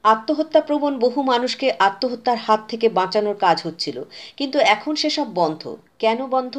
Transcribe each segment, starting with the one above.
আত্মহত্যাপ্রবণ বহু মানুষকে আত্মহত্যার হাত থেকে বাঁচানোর কাজ হচ্ছিল, কিন্তু এখন সেসব বন্ধ। কেন বন্ধ?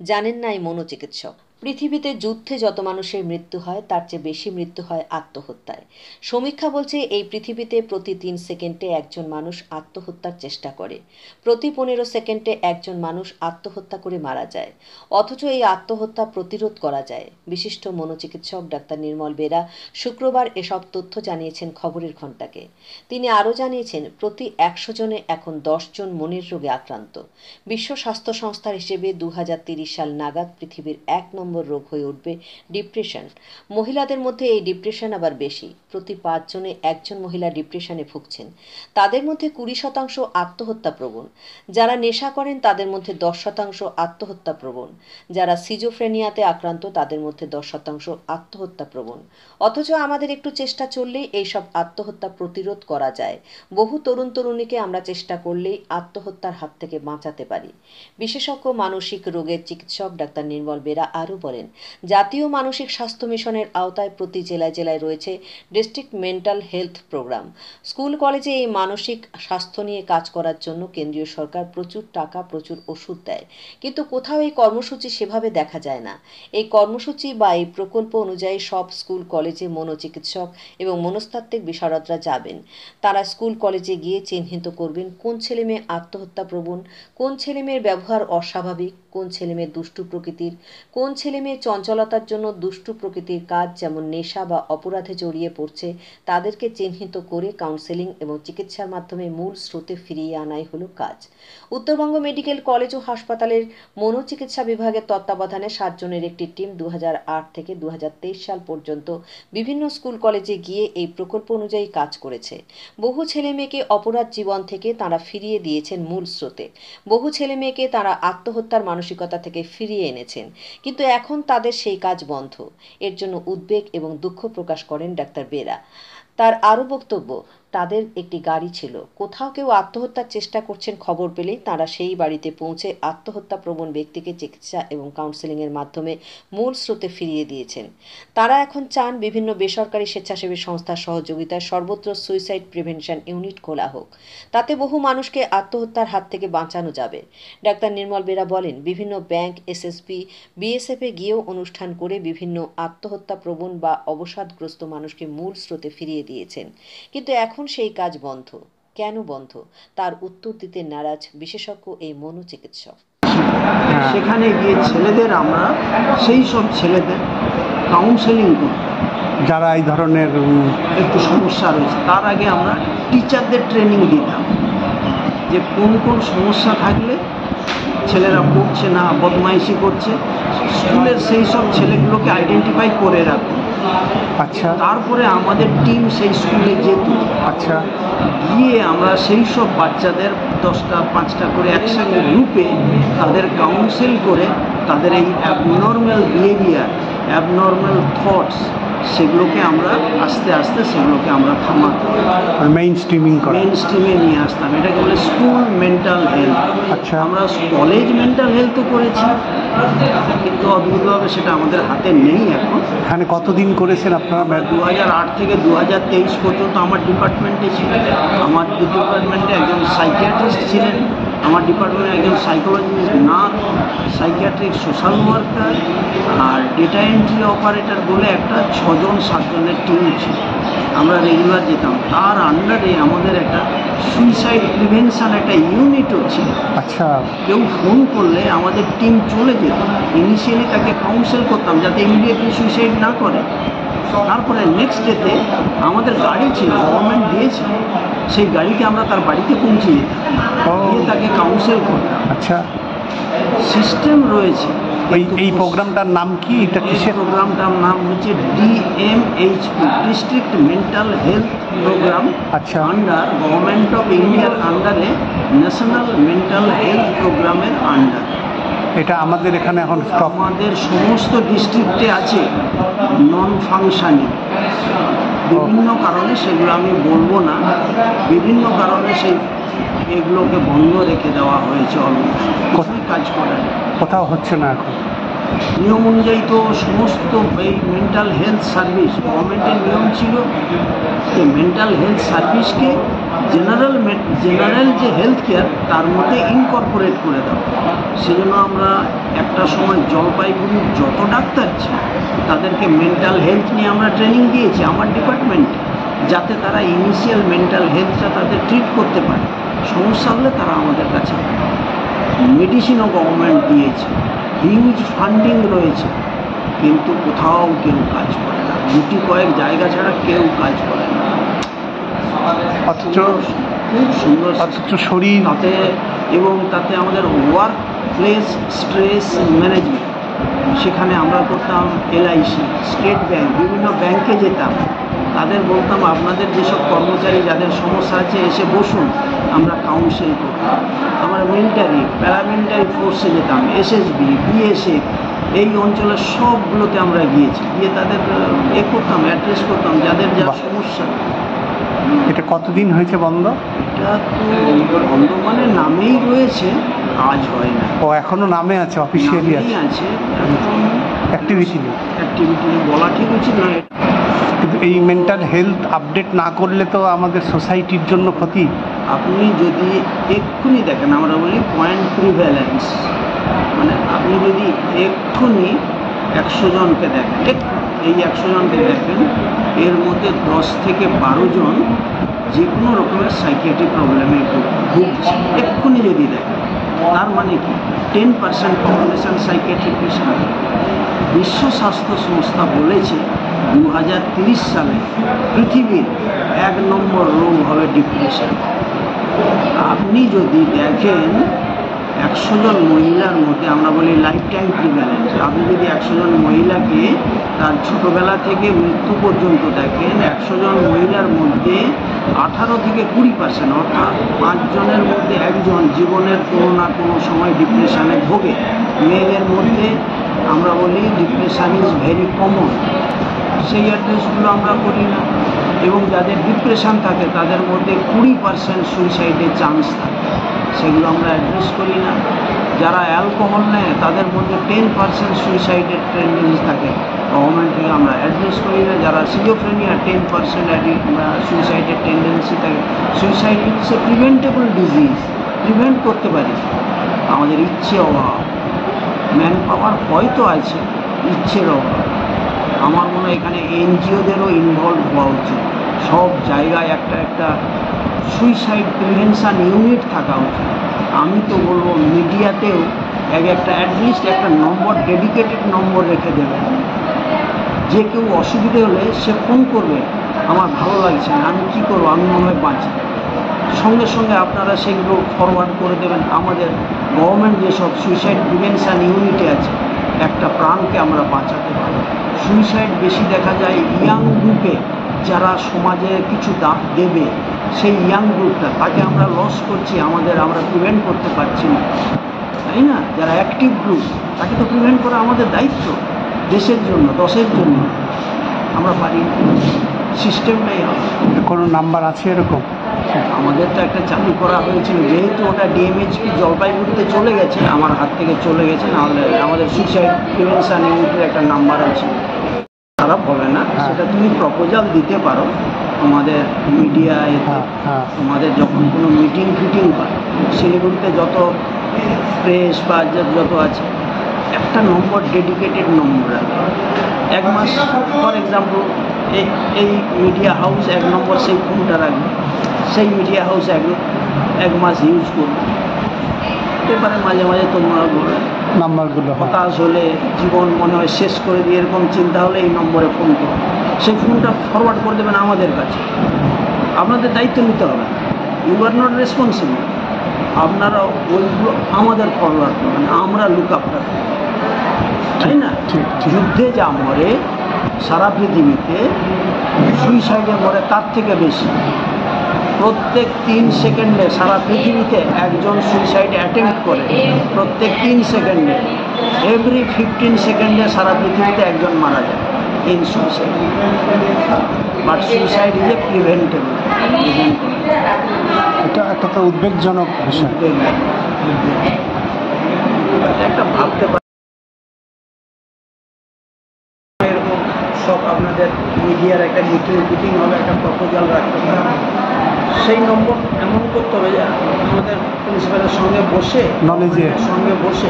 জানেন না এই মনোচিকিৎসক। পৃথিবীতে যুদ্ধে যত মানুষের মৃত্যু হয় তার চেয়ে বেশি মৃত্যু হয় আত্মহত্যায়। সমীক্ষা বলছে এই পৃথিবীতে প্রতি 3 সেকেন্ডে একজন মানুষ আত্মহত্যার চেষ্টা করে, প্রতি 15 সেকেন্ডে একজন মানুষ আত্মহত্যা করে মারা যায়। অথচ এই আত্মহত্যা প্রতিরোধ করা যায়। বিশিষ্ট মনোচিকিৎসক ডাক্তার নির্মল বেরা শুক্রবার এসব তথ্য জানিয়েছেন খবরের ঘণ্টাকে। তিনি আরও জানিয়েছেন, প্রতি 100 জনে এখন 10 জন মনের রোগে আক্রান্ত। বিশ্ব স্বাস্থ্য সংস্থার হিসেবে 2030 সাল নাগাদ পৃথিবীর 1 নম্বর রোগ হয়ে উঠবে ডিপ্রেশন। মহিলাদের মধ্যে এই ডিপ্রেশন আবার বেশি। প্রতি 5 জনে একজন মহিলা ডিপ্রেশনে ভুগছেন। তাদের মধ্যে 20% আত্মহত্যা প্রবণ। যারা নেশা করেন তাদের মধ্যে 10% আত্মহত্যা প্রবণ। যারা সিজোফ্রেনিয়াতে আক্রান্ত তাদের মধ্যে 10% আত্মহত্যা প্রবণ। অথচ আমাদের একটু চেষ্টা চললেই এইসব আত্মহত্যা প্রতিরোধ করা যায়। বহু তরুণ তরুণীকে আমরা চেষ্টা করলেই আত্মহত্যার হাত থেকে বাঁচাতে পারি। বিশেষজ্ঞ মানসিক রোগের চিকিৎসক ডাক্তার নির্মল বেরা আরও বলেন, জাতীয় মানসিক স্বাস্থ্য মিশনের আওতায় প্রতি জেলায় জেলায় রয়েছে district mental health program. School কলেজে এই মানসিক স্বাস্থ্য নিয়ে কাজ করার জন্য কেন্দ্রীয় সরকার প্রচুর টাকা, প্রচুর ওষুধ দেয়, কিন্তু কোথাও এই কর্মসূচি সেভাবে দেখা যায় না। এই কর্মসূচি বা এই প্রকল্প অনুযায়ী সব স্কুল কলেজে মনোচিকিৎসক এবং মনস্তাত্ত্বিক বিশারদরা যাবেন। তারা স্কুল কলেজে গিয়ে চিহ্নিত করবেন কোন ছেলেমেয়ে আত্মহত্যা প্রবণ, কোন ছেলেমেয়ের ব্যবহার অস্বাভাবিক, কোন ছেলেমেয়ে দুষ্টু প্রকৃতির, কোন ছেলেমেয়ে চঞ্চলতার জন্য দুষ্টু প্রকৃতির কাজ যেমন নেশা বা অপরাধে জড়িয়ে পড়ছে। তাদেরকে চিহ্নিত করে কাউন্সেলিং এবং চিকিৎসার মাধ্যমে মূল স্রোতে ফিরিয়ে আনাই হলো কাজ। উত্তরবঙ্গ মেডিকেল কলেজ ও হাসপাতালের মনোচিকিৎসা বিভাগের তত্ত্বাবধানে 7 জনের একটি টিম 2008 থেকে 2023 সাল পর্যন্ত বিভিন্ন স্কুল কলেজে গিয়ে এই প্রকল্প অনুযায়ী কাজ করেছে। বহু ছেলেমেয়েকে অপরাধ জীবন থেকে তারা ফিরিয়ে দিয়েছেন মূল স্রোতে। বহু ছেলেমেয়েকে তারা আত্মহত্যার মানসিকতা থেকে ফিরিয়ে এনেছেন, কিন্তু এখন তাদের সেই কাজ বন্ধ। এর জন্য উদ্বেগ এবং দুঃখ প্রকাশ করেন ডাক্তার বেরা। তার আরও বক্তব্য, তাদের একটি গাড়ি ছিল। কোথাও কেউ আত্মহত্যার চেষ্টা করছেন খবর পেলেই তারা সেই বাড়িতে পৌঁছে আত্মহত্যা প্রবণ ব্যক্তিকে চিকিৎসা এবং কাউন্সেলিংয়ের মাধ্যমে মূল স্রোতে ফিরিয়ে দিয়েছেন। তারা এখন চান বিভিন্ন বেসরকারি স্বেচ্ছাসেবী সংস্থার সহযোগিতায় সর্বত্র সুইসাইড প্রিভেনশন ইউনিট খোলা হোক। তাতে বহু মানুষকে আত্মহত্যার হাত থেকে বাঁচানো যাবে। ডাক্তার নির্মল বেরা বলেন, বিভিন্ন ব্যাংক, এসএসপি, বিএসএফে গিয়েও অনুষ্ঠান করে বিভিন্ন আত্মহত্যা প্রবণ বা অবসাদগ্রস্ত মানুষকে মূল স্রোতে ফিরিয়ে দিয়েছেন, কিন্তু এখন সেই কাজ বন্ধ। কেন বন্ধ তার উত্তর দিতে নারাজ বিশেষজ্ঞ এই মনোচিকিৎসক। সেখানে গিয়ে ছেলেদের আমরা সেই সব ছেলেদের কাউন্সেলিং করি যারা এই ধরনের একটু সমস্যা রয়েছে। তার আগে আমরা টিচারদের ট্রেনিং দিতাম যে কোন কোন সমস্যা থাকলে ছেলেরা পড়ছে না, বদমাইশি করছে, স্কুলের সেই সব ছেলেগুলোকে আইডেন্টিফাই করে রাখুন। আচ্ছা, তারপরে আমাদের টিম সেই স্কুলে যেত। আচ্ছা, গিয়ে আমরা সেই সব বাচ্চাদের 10টা 5টা করে একসঙ্গে গ্রুপে তাদের কাউন্সেল করে তাদের এই অ্যাবনর্মাল বিহেভিয়ার, অ্যাবনর্মাল থটস, সেগুলোকে আমরা আস্তে আস্তে সেগুলোকে আমরা থামাতাম, মেইন স্ট্রিমে নিয়ে আসতাম। এটাকে বলে স্কুল মেন্টাল হেলথ। আচ্ছা, আমরা কলেজ মেন্টাল হেলথও করেছি, কিন্তু অদ্ভুতভাবে সেটা আমাদের হাতে নেই এখন। এখানে কতদিন করেছেন আপনারা? 2008 থেকে 2023 পর্যন্ত আমার ডিপার্টমেন্টে ছিলেন। আমার ডিপার্টমেন্টে একজন সাইকিয়াট্রিস্ট ছিলেন, আমার ডিপার্টমেন্টে একজন psychologist, nurse, psychiatric social worker আর ডেটা এন্ট্রি অপারেটর বলে একটা 6-7 জনের টিম ছিল। আমরা রেগুলার যেতাম। তার আন্ডারে আমাদের একটা সুইসাইড প্রিভেনশন একটা ইউনিটও ছিল। আচ্ছা, কেউ ফোন করলে আমাদের টিম চলে যেত। ইনিশিয়ালি তাকে কাউন্সেল করতাম যাতে ইমিডিয়েটলি সুইসাইড না করে। তারপরে নেক্সট ডেতে আমাদের গাড়ি ছিল, গভর্নমেন্ট দিয়েছিল, সেই গাড়িতে আমরা তার বাড়িতে পৌঁছে যেতাম, গিয়ে তাকে কাউন্সেল করতাম। আচ্ছা, সিস্টেম রয়েছে। এই প্রোগ্রামটার নাম কি? এটা কিসের? প্রোগ্রামটার নাম হচ্ছে DMHP, district mental health program. আচ্ছা, আন্ডার গভর্নমেন্ট অফ ইন্ডিয়ার আন্ডারে ন্যাশনাল মেন্টাল হেলথ প্রোগ্রামের আন্ডার। এটা আমাদের এখানে এখন আমাদের সমস্ত ডিস্ট্রিক্টে আছে, নন ফাংশনিং বিভিন্ন কারণে, সেগুলো আমি বলবো না। বিভিন্ন কারণে সেই এগুলোকে বন্ধ রেখে দেওয়া হয়েছে, অলমোস্ট কাজ করার। কোথাও হচ্ছে না এখন। নিয়ম অনুযায়ী তো সমস্ত এই মেন্টাল হেলথ সার্ভিস গভর্নমেন্টের নিয়ম ছিল যে মেন্টাল হেলথ সার্ভিসকে জেনারেল যে হেলথ কেয়ার তার মধ্যে ইনকর্পোরেট করে দাও। সেজন্য আমরা একটা সময় জলপাইগুড়ির যত ডাক্তার ছিল তাদেরকে মেন্টাল হেলথ নিয়ে আমরা ট্রেনিং দিয়েছি আমার ডিপার্টমেন্টে, যাতে তারা ইনিশিয়াল মেন্টাল হেলথটা তাদের ট্রিট করতে পারে। সমস্যা হলে তারা আমাদের কাছে মেডিসিনও গভর্নমেন্ট দিয়েছে, হিউজ ফান্ডিং রয়েছে, কিন্তু কোথাও কেউ কাজ করে না। গুটি কয়েক জায়গা ছাড়া কেউ কাজ করে না। অথচ খুব সুন্দর শরীর তাতে আমাদের ওয়ার্ক প্লেস স্ট্রেস ম্যানেজমেন্ট, সেখানে আমরা করতাম এলআইসি, স্টেট ব্যাংক, বিভিন্ন ব্যাংকে যেতাম, তাদের বলতাম আপনাদের যেসব কর্মচারী যাদের সমস্যা আছে এসে বসুন, আমরা কাউন্সিল করতাম। আমরা মিলিটারি প্যারামিলিটারি ফোর্সে যেতাম, এসএসবি, বিএসএফ, এই অঞ্চলের সবগুলোতে আমরা গিয়েছি, গিয়ে তাদের করতাম, অ্যাড্রেস করতাম যাদের যা সমস্যা। এটা কতদিন হয়েছে বন্ধ? এটা তো বন্ধ মানে নামেই রয়েছে, কাজ হয় না। ও এখনো নামে আছে, অফিসিয়ালি আছে, অ্যাক্টিভিটি বলা ঠিক উচিত না। কিন্তু এই মেন্টাল হেলথ আপডেট না করলে তো আমাদের সোসাইটির জন্য ক্ষতি। আপনি যদি এক্ষুনি দেখেন, আমরা বলি পয়েন্ট প্রিভ্যালেন্স, মানে আপনি যদি এক্ষুনি 100 জনকে দেখেন, এই 100 জনকে দেখেন, এর মধ্যে 10 থেকে 12 জন যে কোনো রকমের সাইকিয়াট্রিক প্রবলেমে ভুগছে। এক্ষুনি যদি দেখেন, তার মানে কি 10% পপুলেশন সাইকিয়াট্রিক পেশেন্ট। বিশ্ব স্বাস্থ্য সংস্থা বলেছে 2030 সালে পৃথিবীর 1 নম্বর রোগ হবে ডিপ্রেশন। আপনি যদি দেখেন 100 জন মহিলার মধ্যে, আমরা বলি লাইফ টাইম প্রিভ্যালেন্স, আপনি যদি 100 জন মহিলাকে তার ছোটোবেলা থেকে মৃত্যু পর্যন্ত দেখেন, 100 জন মহিলার মধ্যে 18 থেকে 20%, অর্থাৎ 5 জনের মধ্যে 1 জন জীবনের কোনো না কোনো সময় ডিপ্রেশনে ভোগে। মেয়েদের মধ্যে আমরা বলি ডিপ্রেশন ইজ ভেরি কমন, সেই অ্যাড্রেসগুলো আমরা করি না। এবং যাদের ডিপ্রেশন থাকে তাদের মধ্যে 20% সুইসাইডের চান্স থাকে, সেগুলো আমরা অ্যাড্রেস করি না। যারা অ্যালকোহল নেয় তাদের মধ্যে 10% সুইসাইডের টেন্ডেন্সি থাকে, গভর্নমেন্ট থেকে আমরা অ্যাড্রেস করি না। যারা সিজোফ্রেনিয়া 10% সুইসাইডের টেন্ডেন্সি থাকে। Suicide it's a preventable disease, prevent করতে পারি। আমাদের ইচ্ছে অভাব, ম্যান পাওয়ার হয়তো আছে, ইচ্ছের অভাব। আমার মনে হয় এখানে এনজিওদেরও ইনভলভ হওয়া উচিত। সব জায়গায় একটা সুইসাইড প্রিভেনশন ইউনিট থাকা উচিত। আমি তো বলবো মিডিয়াতেও একটা অ্যাটলিস্ট একটা নম্বর, ডেডিকেটেড নম্বর রেখে দেবেন। যে কেউ অসুবিধে হলে সে ফোন করবে, আমার ভালো লাগছে না, আমি কী করবো, আমি মনে হয় বাঁচি, সঙ্গে সঙ্গে আপনারা সেগুলো ফরওয়ার্ড করে দেবেন। আমাদের গভর্নমেন্ট যেসব সুইসাইড প্রিভেনশন ইউনিটে আছে, একটা প্রাণকে আমরা বাঁচাতে পারি। সুইসাইড বেশি দেখা যায় ইয়াং গ্রুপে, যারা সমাজে কিছু দাগ দেবে, সেই ইয়াং গ্রুপটা, তাকে আমরা লস করছি, আমরা প্রিভেন্ট করতে পারছি না, তাই না? যারা অ্যাক্টিভ গ্রুপ, তাকে তো প্রিভেন্ট করা আমাদের দায়িত্ব, দেশের জন্য, দশের জন্য। আমরা পারি, সিস্টেমটাই হবে। কোনো নাম্বার আছে এরকম? আমাদের তো একটা চালু করা হয়েছিল, যেহেতু ওটা ডিএমএইচপি জলপাইগুড়িতে চলে গেছে, আমার হাত থেকে চলে গেছে, নাহলে আমাদের সুইসাইড প্রিভেনশন ইউনিটের একটা নাম্বার আছে, খারাপ হবে না, সেটা তুমি প্রপোজাল দিতে পারো আমাদের মিডিয়ায়। তোমাদের যখন কোনো মিটিং ফিটিং হয়, শিলিগুড়িতে যত প্রেস বা যত আছে, একটা নম্বর, ডেডিকেটেড নম্বর আছে। 1 মাস ফর এক্সাম্পল এই মিডিয়া হাউস 1 নম্বর সেই ফোনটা রাখবে, সেই মিডিয়া হাউস 1 মাস ইউজ করবে। পেপারে মাঝে মাঝে তোমরা বলবে নাম্বারগুলো, হতাশ হলে, জীবন মনে হয় শেষ করে দিয়ে এরকম চিন্তা হলে এই নম্বরে ফোন করো। সেই ফোনটা ফরওয়ার্ড করে দেবেন আমাদের কাছে। আপনাদের দায়িত্ব নিতে হবে, ইউ আর নট রেসপন্সিবল। আপনারা ওইগুলো আমাদের ফরওয়ার্ড করবেন, আমরা লুক আপ রাখবো, তাই না? যুদ্ধে যা মরে সারা পৃথিবীতে, সুইসাইডে মরে তার থেকে বেশি। প্রত্যেক 3 সেকেন্ডে সারা পৃথিবীতে 1 জন সুইসাইড অ্যাটেম্প্ট করে, প্রত্যেক 3 সেকেন্ডে। এভরি 15 সেকেন্ডে সারা পৃথিবীতে 1 জন মারা যায় in suicide. But suicide is a preventable. এটা একটা তো উদ্বেগজনক বিষয়, একটা ভাবতে সব আপনাদের মিডিয়ার একটা মিটিং হবে, একটা প্রপোজাল রাখতে হবে। সেই নম্বর এমন করতে হবে যে আমাদের প্রিন্সিপালের সঙ্গে বসে, নলেজের সঙ্গে বসে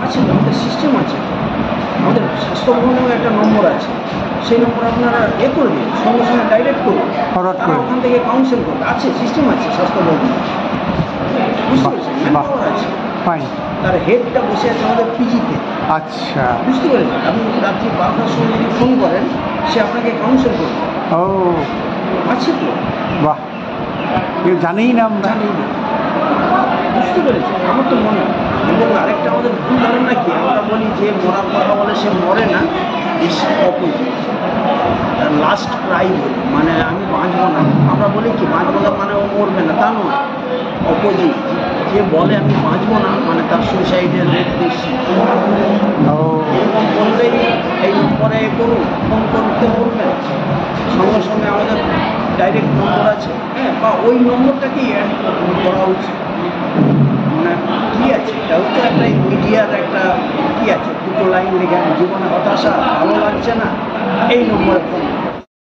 আছে, আমাদের সিস্টেম আছে, আমাদের স্বাস্থ্য ভবনেও একটা নম্বর আছে, সেই নম্বর আপনারা করে দিন, সঙ্গে সঙ্গে ডাইরেক্ট করুন, ফরওয়ার্ড তারা করুন। ওখান থেকে কাউন্সিল করবে, আছে সিস্টেম আছে স্বাস্থ্য ভবনে, বুঝতে পেরেছেন, ম্যানপাওয়ার আছে। ফাইন। তার হেডটা বসে আছে আমাদের পিজিতে, আচ্ছা। বুঝতে পেরেছেন। আপনি রাত্রি 12টার সময় যদি ফোন করেন, সে আপনাকে কাউন্সিল করবে, ও আছে তো, বাহ, কেউ জানেই না আমরা। জানি না, বুঝতে পেরেছি। আমার তো মনে হয়। এবং আরেকটা আমাদের ভুল ধারণা কি, আমরা বলি যে মরার কথা বলে সে মরে না, অপোজিট, লাস্ট ক্রাই বলি, মানে আমি বাঁচবো না, আমরা বলি কি বাঁচবো না মানে ও মরবে না, তা নয়, অপোজিট, যে বলে আমি বাঁচবো না মানে তার সুইসাইডের রেট বেশি। ও এরকম বললেই এই নম্বরে করুন, ফোন করতে বলবেন, সঙ্গে সঙ্গে আমাদের ডাইরেক্ট নম্বর আছে, হ্যাঁ, বা ওই নম্বরটাকেই অ্যাড করা উচিত। মানে কী আছে, এটাও তো একটা মিডিয়ার একটা কী আছে, দুটো লাইন লিখে জীবনে হতাশা, ভালো লাগছে না, এই নম্বরে ফোন